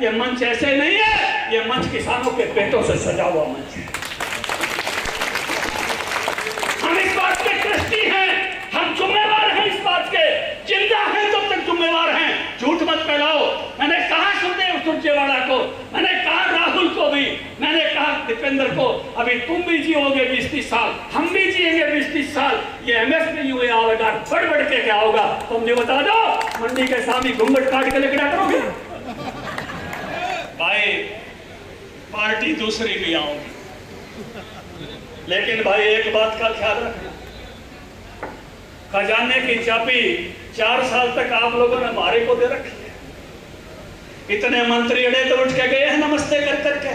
ये मंच ऐसे नहीं है, ये मंच किसानों के पेटों से सजा हुआ मंच है। हम इस बात के ट्रस्टी हैं, हम जिम्मेवार हैं इस बात के, जिंदा हैं तब तक जिम्मेवार हैं। झूठ मत फैलाओ। मैंने कहा सुखदेव सुरजेवाला को, मैंने कहा राहुल को भी, मैंने कहा दीपेंद्र को, अभी तुम भी जियोगे 20-30 साल, हम भी जिएंगे 20-30 साल। ये एमएसपी हुए आवेगा, बढ़ बढ़ के क्या होगा तुम मुझे बता दो। मंडी के सामने घूंघट काट के लेकर क्या करोगे भाई? पार्टी दूसरी भी आओगी, लेकिन भाई एक बात का ख्याल रखना, खजाने की चाबी 4 साल तक आप लोगों ने हमारे को दे रखी है। इतने मंत्री अड़े तो उठ के गए हैं नमस्ते कर करके।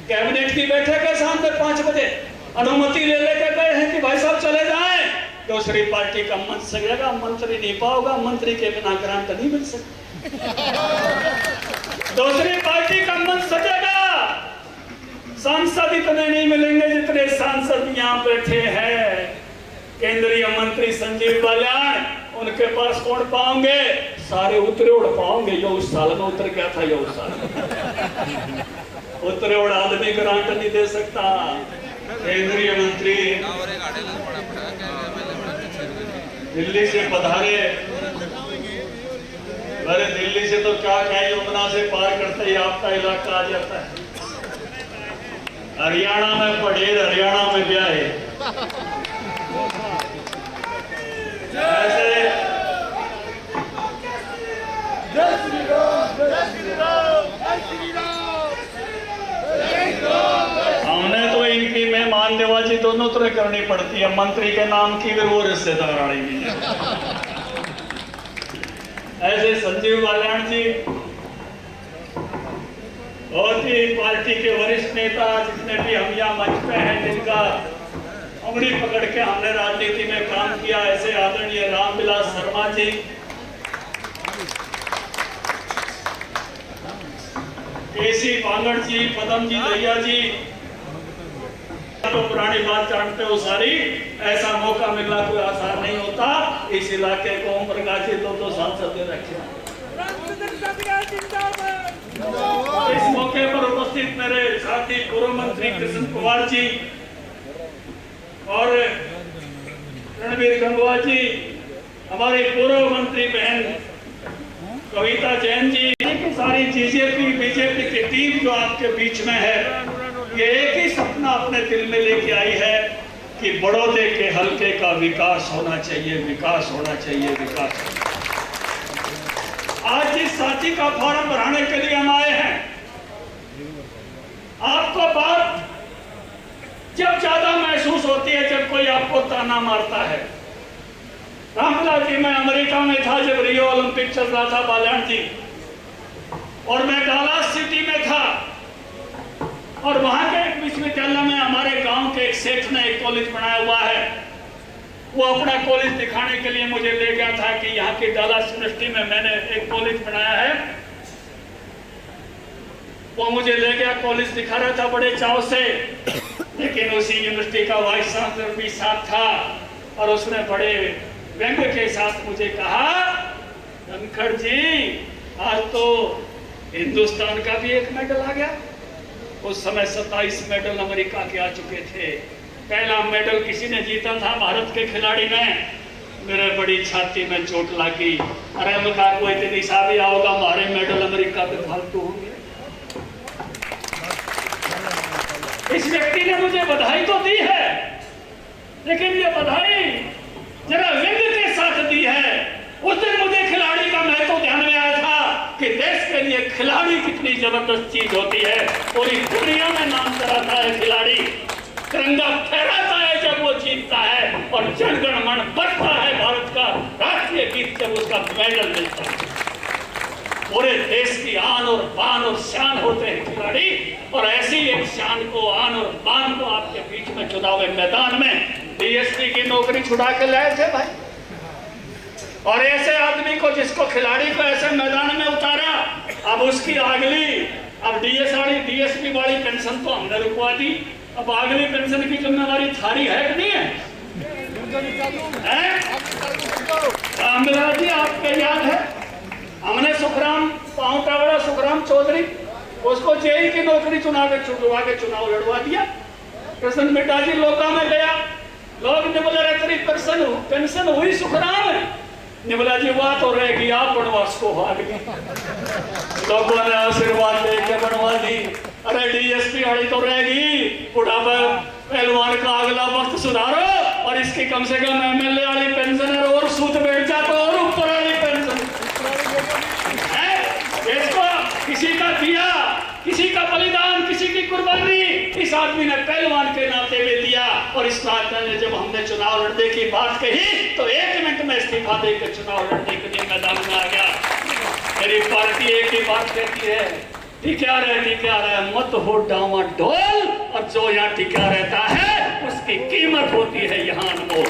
कैबिनेट की बैठक है शाम तक 5 बजे, अनुमति ले लेकर गए हैं कि भाई साहब चले जाएं। दूसरी पार्टी का मंच सजेगा, मंत्री नहीं पाओगा, मंत्री के बिना ग्रांट नहीं मिल सकती। दूसरी पार्टी का मंच सजेगा, सांसद इतने नहीं मिलेंगे जितने सांसद यहाँ बैठे हैं। केंद्रीय मंत्री संजीव बालियान, उनके पास कौन पाओगे? सारे उतरे उड़ पाओगे। जो उस साल में उतर गया था, यो उस साल उतरे उड़ आदमी ग्रांट नहीं दे सकता। केंद्रीय मंत्री दिल्ली से पधारे, अरे दिल्ली से तो क्या यमुना से पार करते ही आपका इलाका आ जाता है। हरियाणा में पढ़ेर, हरियाणा में ब्याह है। हमने तो इनकी मेहमान नवाजी दोनों तरह करनी पड़ती है, मंत्री के नाम की भी वो रिश्तेदार आड़ी भी है। ऐसे संजीव बालियान जी बहुत ही पार्टी के वरिष्ठ नेता, जितने भी हम यहाँ मंच पे हैं, जिनका उंगली पकड़ के हमने राजनीति में काम किया, ऐसे आदरणीय रामविलास शर्मा जी, केसी पांगड़ जी, पदम जी, दैया जी, तो पुरानी बात जानते हो सारी। ऐसा मौका मिलना कोई आसान नहीं होता। इस इलाके को ओम प्रकाश जी तो सांसद दे रखे। इस मौके पर उपस्थित मेरे साथी पूर्व मंत्री कृष्ण कुमार जी और रणवीर गंगवा जी, हमारे पूर्व मंत्री बहन कविता जैन जी, सारी बीजेपी की टीम जो आपके बीच में है, ये एक ही सपना अपने दिल में लेके आई है कि बड़ौदे के हल्के का विकास होना चाहिए, विकास होना चाहिए, विकास। आज जिस साथी का फॉर्म भराने के लिए हम आए हैं, आपको बात जब ज्यादा महसूस होती है जब कोई आपको ताना मारता है। रामविलास जी, मैं अमेरिका में था जब रियो ओलंपिक चल रहा था, बालियान जी, और मैं डलास सिटी में था, और वहां के एक विश्वविद्यालय में हमारे गांव के एक सेठ ने एक कॉलेज बनाया हुआ है। वो अपना कॉलेज दिखाने के लिए मुझे ले गया था कि यहाँ की डलास यूनिवर्सिटी में मैंने एक कॉलेज बनाया है। वो मुझे ले गया, कॉलेज दिखा रहा था बड़े चाव से, लेकिन उसी यूनिवर्सिटी का वाइस चांसलर भी साथ था, और उसने बड़े व्यंग्य के साथ मुझे कहा, धनखड़ जी, आज तो हिंदुस्तान का भी एक मेडल आ गया। उस समय 27 मेडल अमेरिका के आ चुके थे। पहला मेडल किसी ने जीता था भारत के खिलाड़ी ने। मेरे बड़ी छाती में चोट लगी। अरे मैं कहा कोई इतनी शादी आओगा, हमारे मेडल अमेरिका पे फालतू होंगे। इस व्यक्ति ने मुझे बधाई तो दी है, लेकिन ये बधाई जरा व्यंग्य के साथ दी है। उस दिन मुझे खिलाड़ी का महत्व ध्यान में आया था कि देश के लिए खिलाड़ी कितनी जबरदस्त चीज होती है। पूरी दुनिया में नाम कराता है खिलाड़ी, तिरंगा फहराता है जब वो जीतता है, और जनगण मन बजता है भारत का राष्ट्रीय गीत जब उसका मेडल मिलता है। पूरे देश की आन और बान और शान होते हैं खिलाड़ी, और ऐसी एक शान को, आन और बान को आपके बीच में चुनाव मैदान में डीएसपी की नौकरी छुड़ा के लाए थे भाई। और ऐसे आदमी को, जिसको खिलाड़ी को ऐसे मैदान में उतारा, अब उसकी अगली, अब डीएसपी वाली पेंशन तो हमने रुकवा दी, अब अगली पेंशन की जिम्मेवारी थारी है कि नहीं है? रामविलास जी, आपको याद है हमने सुखराम पाउटा वाला सुखराम चौधरी उसको जेई की नौकरी छुड़वा के चुनाव लड़वा दिया। कृष्ण मिड्डा जी लोका में गया, लोग ने बोला तेरी पेंशन हुई सुखराम ने बोला जी वह तो रह गई, आप बनवास को भाग गए। लोगों ने आशीर्वाद दे के बनवा दी। अरे डीएसपी वाली तो रह गई, बुढ़ापा पहलवान का अगला वक्त सुधारो और इसकी कम से कम एमएलए वाली पेंशन है और सूद बैठ जाता और ऊपर वाली पेंशन है। इसको किसी का दिया, किसी का बलिदान, किसी की कुर्बानी इस आदमी ने पहलवान के नाते में दिया। और इस नाते ने जब हमने चुनाव लड़ने की बात कही तो 1 मिनट में इस्तीफा देकर चुनाव लड़ने के लिए मैदान में आ गया। मेरी पार्टी एक ही बात कहती है, टिका रहे मत हो डामाडोल, और जो यहाँ टिका रहता है उसकी कीमत होती है यहाँ अनमोल।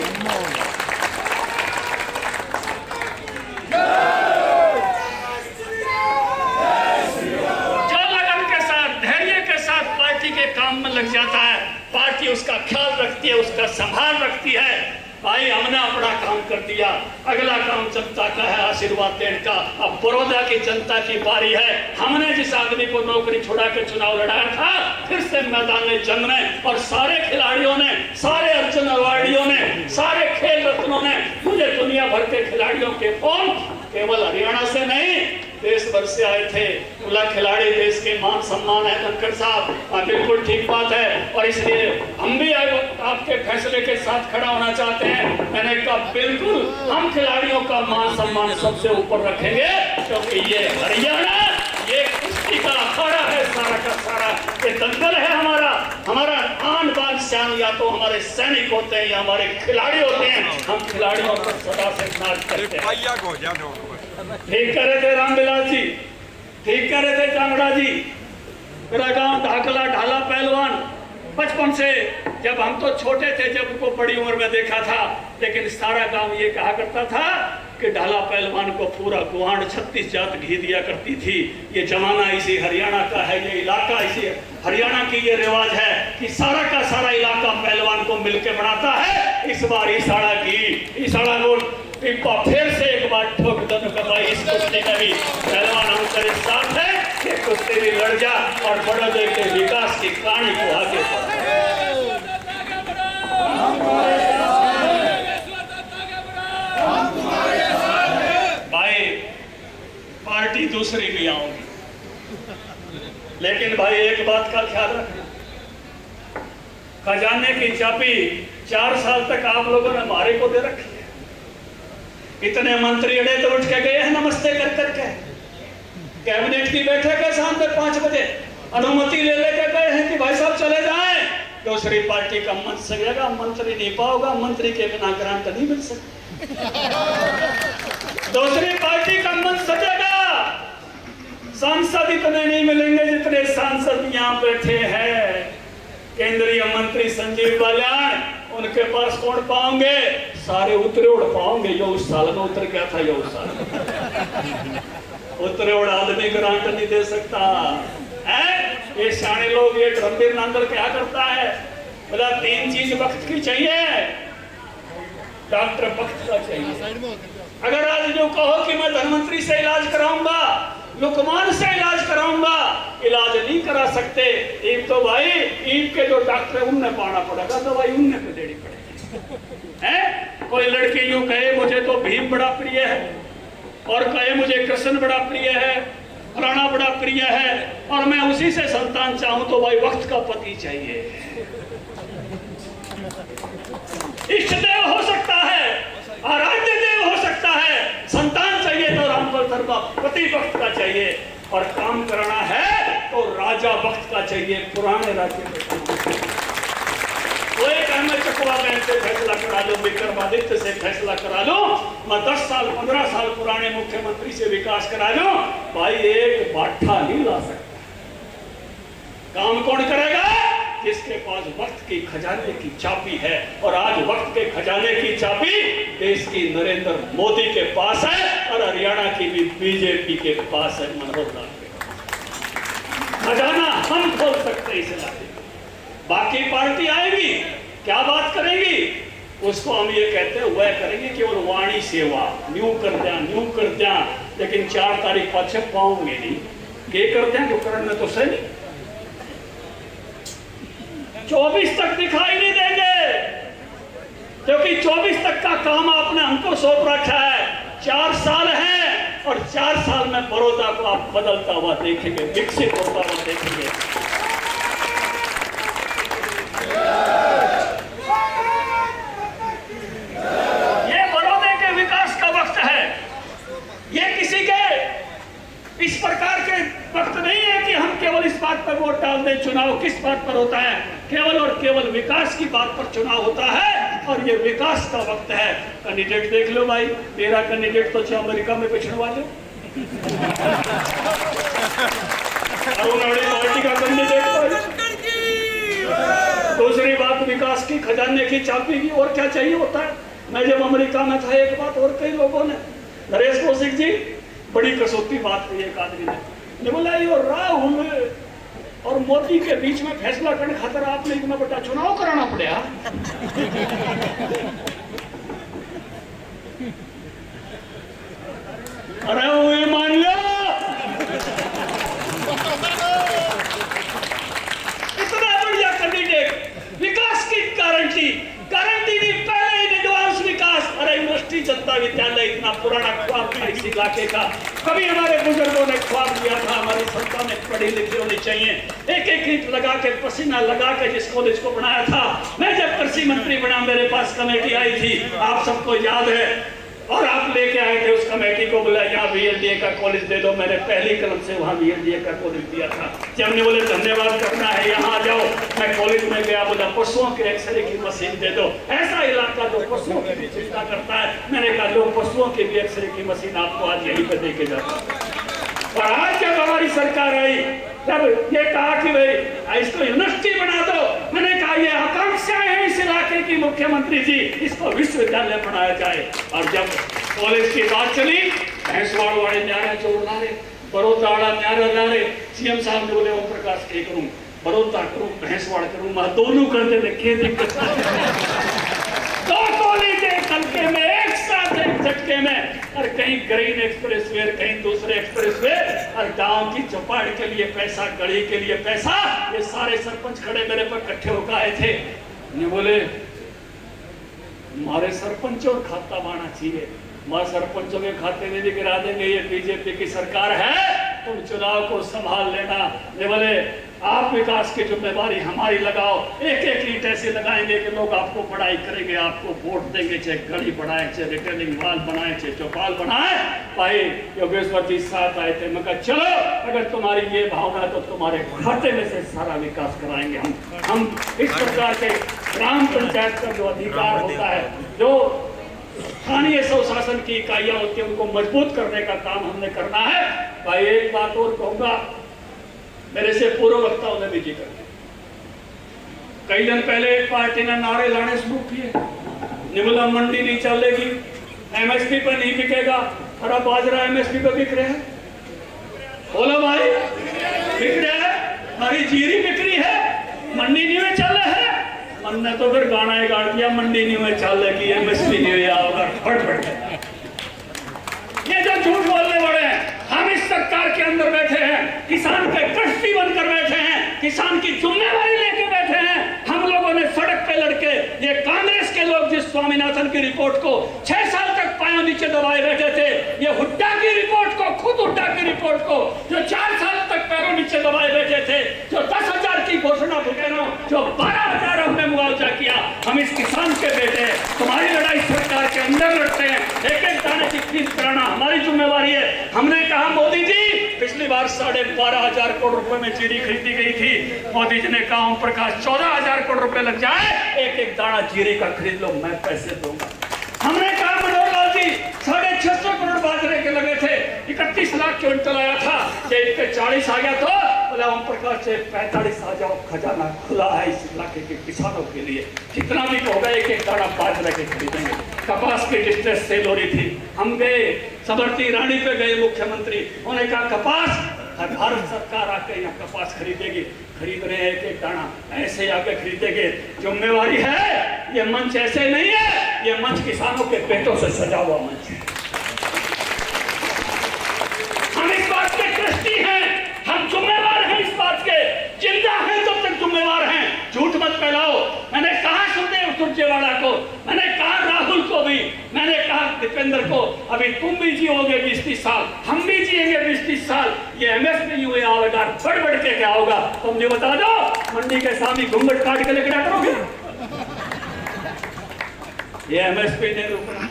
जो लगन के साथ, धैर्य के साथ पार्टी के काम में लग जाता है, पार्टी उसका ख्याल रखती है, उसका संभाल रखती है। भाई हमने अपना काम कर दिया, अगला काम जनता का है आशीर्वाद देने का। अब बड़ौदा की जनता की बारी है। हमने जिस आदमी को नौकरी छुड़ा के चुनाव लड़ाया था, फिर से मैदान में जंग में, और सारे खिलाड़ियों ने, सारे अर्जुन अवार्डियों ने, सारे खेल रत्नों ने, मुझे दुनिया भर के खिलाड़ियों के फोन केवल हरियाणा से नहीं देश भर से आए थे। बोला खिलाड़ी देश के मान सम्मान है धनखड़ साहब, बिल्कुल ठीक बात है, और इसलिए हम भी आपके फैसले के साथ खड़ा होना चाहते हैं। मैंने कहा बिल्कुल हम खिलाड़ियों का मान सम्मान सबसे ऊपर रखेंगे, क्योंकि ये हरियाणा, ये कुश्ती का अखाड़ा है सारा का सारा, ये दंगल है हमारा आन बान शान, या तो हमारे सैनिक होते हैं या हमारे खिलाड़ी होते हैं। हम खिलाड़ियों को सदा से नाच करते हैं। ठीक कर रहे थे रामविलास जी, ठीक कर रहे थे चांगड़ा जी। मेरा गांव ढाकला ढाला पहलवान, बचपन से जब हम तो छोटे थे, जब उनको बड़ी उम्र में देखा था, लेकिन सारा गांव ये कहा करता था कि ढाला पहलवान को पूरा गुआंढ 36 जात घी दिया करती थी। ये जमाना इसी हरियाणा का है, ये इलाका इसी हरियाणा की ये रिवाज है कि सारा का सारा इलाका पहलवान को मिलकर बनाता है। इस बार इसाड़ा घी, इसाड़ा रोड पिपा फिर से एक बार ठोक दन का भाई, इस कुश्ती में भी पहलवान हम तेरे साथ है कि कुश्ती भी लड़ जा और बड़ौदे के विकास की कहानी को आगे बढ़ा। भाई पार्टी दूसरी भी आऊंगी, लेकिन भाई एक बात का ख्याल रखना, खजाने की चाबी 4 साल तक आप लोगों ने हमारे को दे रखी है। इतने मंत्री अड़े तो उठ के गए हैं नमस्ते कर करके, कैबिनेट की बैठक है शाम तक 5 बजे, अनुमति ले लेकर गए हैं कि भाई साहब चले जाएं। दूसरी पार्टी का मंच सजेगा, मंत्री नहीं पाओगा, मंत्री के बिना ग्रांट नहीं मिल सकती। दूसरी पार्टी का मंच सजेगा, सांसद इतने नहीं मिलेंगे जितने सांसद यहाँ बैठे हैं। केंद्रीय मंत्री संजीव बालियान, उनके पास कौन पाओगे? सारे उतरे उड़ पाओगे। जो उस साल में उतर गया था, उस साल उतरे उड़ आदमी ग्रांट नहीं दे सकता है। ये सियाने लोग, ये रणबीर नांगल क्या करता है, बोला 3 चीज वक्त की चाहिए, डॉक्टर वक्त का चाहिए। अगर आज जो कहो कि मैं धनवंतरी से इलाज कराऊंगा, लुकमान से इलाज कराऊंगा, इलाज नहीं करा सकते। एक तो भाई ईद के जो डॉक्टर उनने पाना पड़ेगा, दवाई उनने पे देनी पड़ेगी है। कोई लड़की यूं कहे मुझे तो भीम बड़ा प्रिय है, और कहे मुझे कृष्ण बड़ा प्रिय है, फलाना बड़ा प्रिय है, और मैं उसी से संतान चाहूं, तो भाई वक्त का पति चाहिए। इष्ट देव हो सकता है, आराध्य देव हो सकता है, संतान चाहिए तो रामफल धर्मा पति वक्त का चाहिए, और काम करना है तो राजा वक्त का चाहिए। पुराने राज्य में वो एक अहमद चकवा बैंक से फैसला करा लो, विक्रमादित्य से फैसला करा लो, मैं 10 साल 15 साल पुराने मुख्यमंत्री से विकास करा लो, भाई एक बाठा नहीं ला सकता। काम कौन करेगा? जिसके पास वक्त की खजाने की चाबी है, और आज वक्त के खजाने की चाबी देश की नरेंद्र मोदी के पास है, और हरियाणा की भी बीजेपी के पास है, मनोहर लाल के पास। खजाना हम खोल सकते हैं इस इलाके। बाकी पार्टी आएगी, क्या बात करेंगी, उसको हम ये कहते हैं वह करेंगे केवल वाणी सेवा, न्यू कर दिया लेकिन 4 तारीख पाछे पाऊंगे नहीं। ये करते हैं जो करने तो सही नहीं। 24 तक दिखाई नहीं देंगे, क्योंकि 24 तक का काम आपने हमको सौंप रखा है। 4 साल है और 4 साल में बड़ौदा को आप बदलता हुआ देखेंगे, विकसित होता हुआ देखेंगे। ये बड़ौदे के विकास का वक्त है। ये किसी के इस प्रकार के वक्त नहीं है कि हम केवल इस बात पर वोट डाल दें। चुनाव किस बात पर होता है? केवल और केवल विकास की बात पर चुनाव होता है, और ये विकास का वक्त है। कैंडिडेट देख लो भाई, मेरा कैंडिडेट तो अमेरिका में पिछड़े वाले, पार्टी का कैंडिडेट। दूसरी बात विकास की, खजाने की चाबी की, और क्या चाहिए होता है। मैं जब अमेरिका में था, एक बात और कई लोगों ने, नरेश कौशिक जी, बड़ी कसौटी बात कही एक आदमी ने बोला, ये राहुल और मोदी के बीच में फैसला करने खातर आपने इतना बड़ा चुनाव कराना पड़ा। अरे वो मान लो, इतना बढ़िया कैंडिडेट, विकास की गारंटी दी, पहले ही एडवांस विकास। अरे यूनिवर्सिटी जनता विद्यालय इतना पुराना ख्वाब था इस इलाके का, कभी हमारे बुजुर्गों ने ख्वाब लिया था। हमारी संतान पढ़ी लिखी होनी चाहिए। एक एक ईंट लगा के, पसीना लगा के जिस कॉलेज को बनाया था। मैं जब कृषि मंत्री बना, मेरे पास कमेटी आई थी, आप सबको याद है, और आप लेके आए थे उस कमेटी को, बोला यहाँ VLDA का कॉलेज दे दो। मैंने पहली कलम से वहाँ VLDA का कॉलेज दिया था। जब हमने बोले धन्यवाद करना है, यहाँ आ जाओ, मैं कॉलेज में गया, बोला पशुओं के एक्सरे की मशीन दे दो। ऐसा इलाका जो पशुओं की भी चिंता करता है, मैंने कहा लो पशुओं की भी एक्सरे की मशीन आपको आज यहीं पे दे के जाता। और आज जब हमारी सरकार आई, तब ये कहा कि भाई इसको यूनिवर्सिटी बना दो। मैंने कहा ये आकांक्षाएं हैं इस इलाके की मुख्यमंत्री जी, इसको विश्वविद्यालय बनाया जाए। और जब कॉलेज की बात चली, भैंसवाड़ वाले न्यारा जोड़ ला रहे, बड़ौदा वाला न्यारा ला रहे। CM साहब ने बोले ओम प्रकाश के करूं, बड़ौदा करूं, भैंसवाड़ करूं, मैं दोनों करते देखे दिक्कत। दो कॉलेज एक हल्के में, एक साथ एक झटके में, और कहीं ग्रीन एक्सप्रेसवे, कहीं दूसरे एक्सप्रेसवे, और गांव की चौपाड़ के लिए पैसा, गली के लिए पैसा। ये सारे सरपंच खड़े मेरे पर इकट्ठे होकर आए थे। ने बोले हमारे सरपंचों और खाता बाना चाहिए, मां सरपंचों के खाते में भी गिरा देंगे। ये बीजेपी की सरकार है, तुम चुनाव को संभाल लेना। ये बोले आप विकास की जिम्मेवारी हमारी लगाओ। एक एक ईंट ऐसे लगाएंगे कि लोग आपको पढ़ाई करेंगे, आपको वोट देंगे, चाहे गली बनाए, चाहे रिटर्निंग वाल बनाए, चाहे चौपाल बनाए। भाई योगेश्वर जी साथ आए थे, मैं कहा चलो अगर तुम्हारी ये भावना तो तुम्हारे खाते में से सारा विकास कराएंगे हम। इस प्रकार से ग्राम पंचायत का जो अधिकार होता है, जो स्थानीय स्वशासन की इकाइयां होती है, उनको मजबूत करने का काम हमने करना है। भाई एक बात और कहूंगा, मेरे से पूर्व वक्ताओं ने भी जिक्र किया, कई दिन पहले एक पार्टी ने नारे लाने शुरू किए, निमला मंडी नहीं चलेगी, MSP पर नहीं बिकेगा। हरा बाजरा MSP पर बिक रहे हैं। बोलो भाई, बिक रहे हैं, हमारी जीरी बिक्री है, मंडी नहीं में चल रहे है। मन ने तो फिर गाना ही गाड़ दिया, मंडी नहीं में चलेगी, MSP नहीं में आओगा। फट ये जो झूठ बोलने वाले हैं, हम इस सरकार के अंदर बैठे हैं, किसान के ट्रस्टी बनकर बैठे हैं, किसान की जिम्मेवारी लेके बैठे हैं। हम लोगों ने सड़क पे लड़के, ये कांग्रेस के लोग जिस स्वामीनाथन की रिपोर्ट को 6 साल तक पायों नीचे दबाए बैठे थे, ये हुड्डा की रिपोर्ट को, खुद हुड्डा की रिपोर्ट को जो 4 साल तक पैरों नीचे दबाए बैठे थे, जो 10,000 की घोषणा भुगतान, जो 12,000 हमने मुआवजा किया, हम इस किसान के बेटे तुम्हारी लड़ाई सरकार के अंदर लड़ते हैं। एक एक दाने की खरीद कराना हमारी जिम्मेवारी है। हमने कहा मोदी जी, पिछली बार 12,500 करोड़ रुपए में जीरी खरीदी गई थी। मोदी जी ने कहा ओम प्रकाश 14,000 करोड़ रुपए लग जाए, एक एक दाना जीरी का खरीद लो, मैं पैसे दूंगा। हमने कहा मनोहर लाल जी 650 करोड़ बाजरे के लगे थे, 31 लाख क्विंटल आया था, ये 40 आ गया तो बोला ओम प्रकाश से 45 आ जाओ, खजाना खुला है इस इलाके के किसानों के लिए, कितना भी होगा एक एक दाना बाजरे के खरीदेंगे। कपास की डिस्ट्रेस सेल हो रही थी, हम गए सबरती रानी पे गए मुख्यमंत्री, उन्होंने कहा कपास भारत सरकार आके यहाँ कपास खरीदेगी, खरीद रहे हैं एक एक दाना, ऐसे आके खरीदेंगे। जिम्मेवारी है, ये मंच ऐसे नहीं है, ये मंच किसानों के पेटों से सजा हुआ मंच है। भूपेंद्र को, अभी तुम भी जियोगे 20-30 साल, हम भी जिएंगे 20-30 साल, ये एमएसपी यूं आवेगा, बढ़ बढ़ के क्या होगा तुम मुझे बता दो। मंडी के सामने घूंघट काट के लेकर करोगे? ये एमएसपी नहीं रुकना,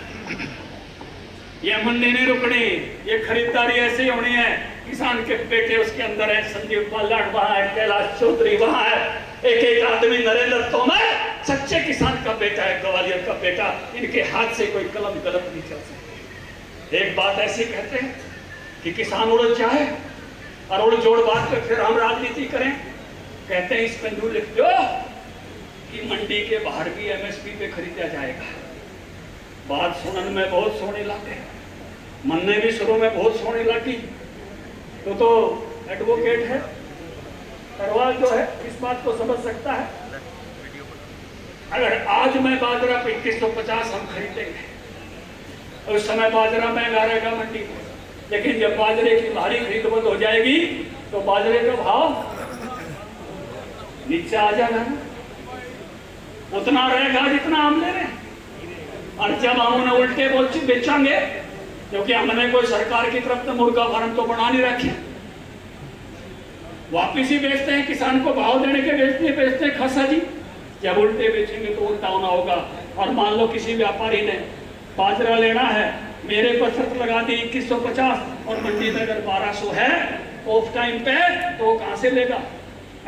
ये मंडी नहीं रुकनी, ये खरीदारी ऐसी होनी है। किसान के बेटे उसके अंदर है, संजीव पालाट वहां है, कैलाश चौधरी वहां है, एक एक आदमी, नरेंद्र तोमर सच्चे किसान का बेटा है, ग्वालियर का बेटा। इनके हाथ से कोई कलम गलत नहीं चल सकती। एक बात ऐसी कहते हैं कि किसान उड़ जाए और उड़ जोड़ बात पे फिर हम राजनीति करें। कहते हैं इस पे लिख दो कि मंडी के बाहर भी एमएसपी पे खरीदा जाएगा। बात सुनने में बहुत सोहनी लगे, मनने भी शुरू में बहुत सोहनी लगी। तो एडवोकेट है, करवाल जो है इस बात को समझ सकता है। अगर आज मैं बाजरा पे 2150 हम खरीदेंगे, उस समय बाजरा महंगा रहेगा मंडी में, लेकिन जब बाजरे की भारी खरीद बंद हो जाएगी तो बाजरे का भाव नीचे आ जाएगा, उतना रहेगा जितना हम ले रहे हैं। और जब हम उन्हें उल्टे बोल बेचेंगे, क्योंकि हमने कोई सरकार की तरफ से मुर्गा फार्म तो बना नहीं रखे, वापिस ही बेचते हैं, किसान को भाव देने के बेचते हैं खसा जी। जब उल्टे बेचेंगे तो उल्टा होना होगा। और मान लो किसी व्यापारी ने बाजरा लेना है, मेरे पर शर्त लगा दी 2150 और मंडी में अगर 1200 है ऑफ टाइम पे, तो कहां से लेगा?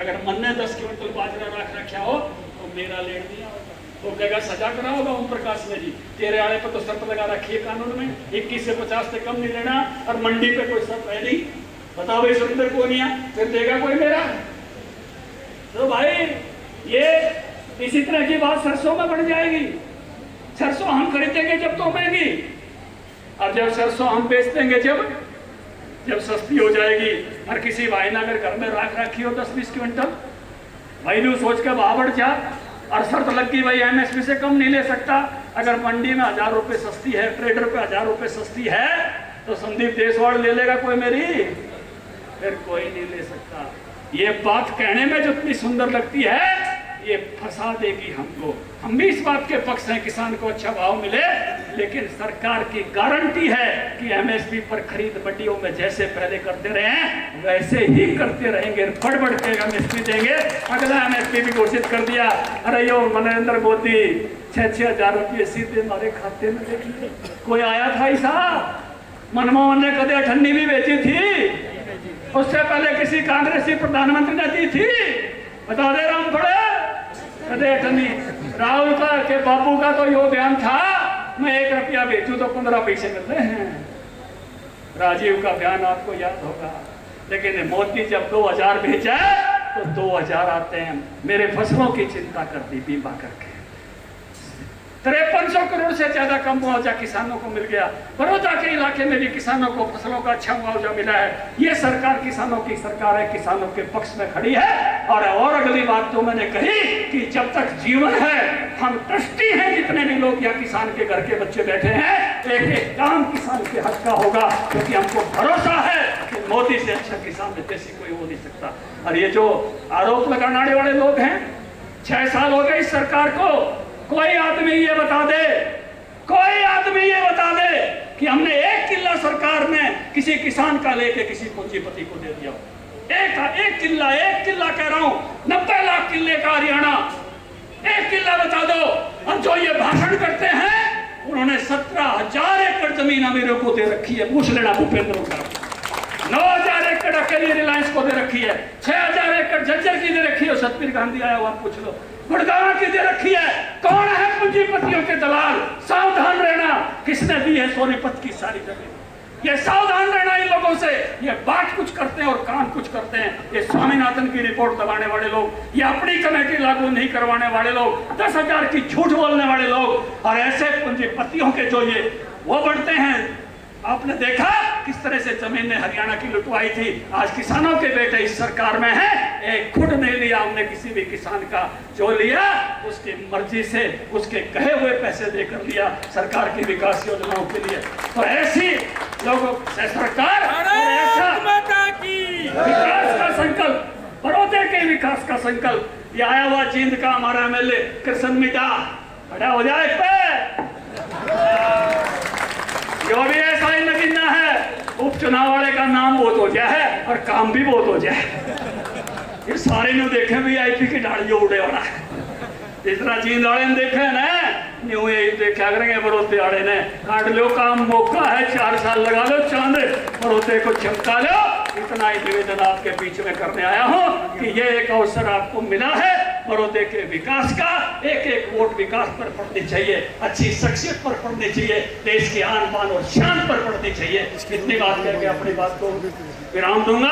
अगर मन ने 10 क्विंटल बाजरा रख रखा हो तो मेरा लेट नहीं होगा, तो कहेगा सजा करा होगा ओम प्रकाश ने जी, तेरे आने पर तो शर्त लगा रखी है कानून में 21 से 50 से कम नहीं लेना, और मंडी पे कोई शर्त है नहीं। बताओ भाई सुरेंद्र कोनिया, फिर देगा कोई मेरा? तो भाई ये इसी तरह की बात सरसों में बढ़ जाएगी। सरसों हम खरीदेंगे जब तो महंगी, और जब सरसों हम बेच देंगे जब सस्ती हो जाएगी। और किसी भाई ने अगर घर में राख रखी हो 10-20 क्विंटल, भाई भी सोच के भाव बढ़ जा, और शर्त लग गई भाई एमएसपी से कम नहीं ले सकता। अगर मंडी में 1000 रुपए सस्ती है, ट्रेडर पे 1000 रुपए सस्ती है, तो संदीप देशवाड़ ले लेगा कोई मेरी? फिर कोई नहीं ले सकता। ये बात कहने में जो इतनी सुंदर लगती है, ये फंसा देगी हमको। हम भी इस बात के पक्ष हैं किसान को अच्छा भाव मिले, लेकिन सरकार की गारंटी है कि एमएसपी पर खरीद मंडियों में जैसे पहले करते रहे हैं वैसे ही करते रहेंगे, बढ़ के एमएसपी देंगे। अगला एमएसपी भी घोषित कर दिया। अरे यो नरेंद्र मोदी 6-6 हजार रुपये सीधे हमारे खाते में देखिए। कोई आया था ऐसा? मनमोहन ने कदे अठन्नी भी बेची थी, उससे पहले किसी कांग्रेसी प्रधानमंत्री ने दी थी? बता दे राम पड़े कदे अठन्नी। राहुल का के बापू का तो यो बयान था, मैं 1 रुपया बेचूं तो 15 पैसे मिलते हैं। राजीव का बयान आपको याद होगा। लेकिन मोदी जब 2000 भेजा तो 2000 आते हैं। मेरे फसलों की चिंता कर दी बीमा करके। 5300 करोड़ से ज्यादा का मुआवजा किसानों को मिल गया। बड़ौदा के इलाके में भी किसानों को फसलों का अच्छा मुआवजा मिला है। ये सरकार किसानों की सरकार है, किसानों के पक्ष में खड़ी है। और अगली बात तो मैंने कही कि जब तक जीवन है हम ट्रस्टी हैं, जितने भी लोग यहाँ किसान के घर के बच्चे बैठे हैं, एक एक काम किसान के हक का होगा, क्योंकि हमको भरोसा है कि मोदी से अच्छा किसान जैसी कोई हो नहीं सकता। और ये जो आरोप लगाने वाले लोग हैं, 6 साल हो गए इस सरकार को, कोई आदमी ये बता दे कि हमने 1 किल्ला सरकार ने किसी किसान का लेके किसी पूंजीपति को दे दिया। एक किल्ला कह रहा हूं, 90 लाख किल्ले का हरियाणा, 1 किल्ला बता दो। और जो ये भाषण करते हैं, उन्होंने 17,000 एकड़ जमीन अमीरों को दे रखी है। पूछ लेना भूपेंद्र का। 9,000 एकड़ अकेली रिलायंस को दे रखी है, 6,000 एकड़ झज्जर की दे रखी है, सतबीर गांधी आया हुआ पूछ लो, गुड़गांव की दे रखी है। कौन है पूंजीपतियों के दलाल? सावधान रहना, किसने दी है सोनीपत की सारी जमीन? ये सावधान रहना इन लोगों से। ये बात कुछ करते हैं और काम कुछ करते हैं। ये स्वामीनाथन की रिपोर्ट दबाने वाले लोग, ये अपनी कमेटी लागू नहीं करवाने वाले लोग, 10,000 की झूठ बोलने वाले लोग, और ऐसे पूंजीपतियों के जो ये वो बढ़ते हैं। आपने देखा किस तरह से जमीन ने हरियाणा की लुटवाई थी। आज किसानों के बेटे इस सरकार में हैं, एक खुद नहीं लिया हमने किसी भी किसान का, जो लिया उसकी मर्जी से उसके कहे हुए पैसे देकर लिया सरकार की विकास योजनाओं के लिए। तो ऐसी लोगों से सरकार ऐसा विकास का संकल्प, बड़ौदे के विकास का संकल्प, ये आया हुआ जींद का हमारा एमएलए कृष्ण मिटा बड़ा हो जाए पे जो भी ऐसा ही नगीना है, उपचुनाव वाले का नाम बहुत हो जाए है और काम भी बहुत हो जाए। ये सारे नु देखे VIP की डाली उड़े वाला जिस तरह जींद वाले ने देखे ना, न्यू यही देखा करेंगे बड़ोते वाले ने। काट लो काम, मौका है, 4 साल लगा लो, चांद बड़ोते को चमका लो। इतना ही निवेदन आपके बीच में करने आया हूँ कि ये एक अवसर आपको मिला है बड़ौदे के विकास का। एक एक वोट विकास पर पड़नी चाहिए, अच्छी शख्सियत पर पड़नी चाहिए, देश की आन बान और शान पर पड़नी चाहिए। इतनी बात करके अपनी बात को विराम दूंगा।